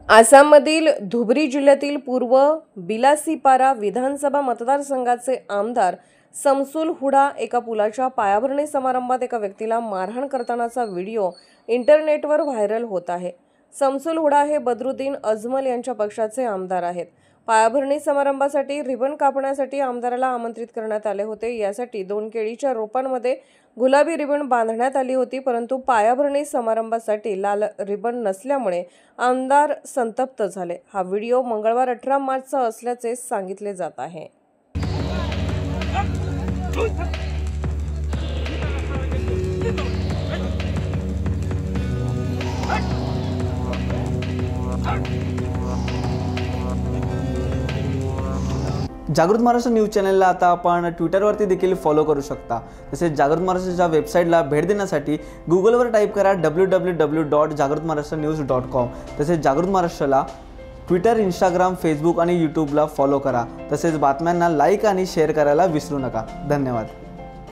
आसाममधील धुबरी जिल्ह्यातील पूर्व बिलासीपारा विधानसभा मतदारसंघाचे आमदार समसुल हुडा एका पुलाच्या पायाभरणी समारंभात एका व्यक्तीला मारहाण करतानाचा व्हिडिओ इंटरनेटवर व्हायरल होत आहे। समसुल हुडा हे बदरुद्दीन अजमल यांच्या पक्षाचे आमदार आहेत। पायाभरणी समारंभासाठी रिबन कापण्यासाठी आमदाराला आमंत्रित करण्यात आले होते। यासाठी 2 केळीच्या रोपांमध्ये गुलाबी रिबन बांधण्यात आली होती, परंतु पायाभरणी समारंभासाठी लाल रिबन नसल्यामुळे आमदार संतप्त झाले। हा व्हिडिओ मंगळवार 18 मार्चचा असल्याचे सांगितले जात आहे। जागृत महाराष्ट्र न्यूज चॅनलला आता आपण ट्विटरवरती देखील फॉलो करू शकता। तसेच जागृत महाराष्ट्राच्या वेबसाईटला भेट देण्यासाठी गुगलवर टाईप करा www.jagrutmaharashtranews.com। तसेच जागृत महाराष्ट्राला ट्विटर, इंस्टाग्राम, फेसबुक आणि यूट्यूबला फॉलो करा। तसेच बातम्यांना लाईक आणि शेअर करायला विसरू नका। धन्यवाद।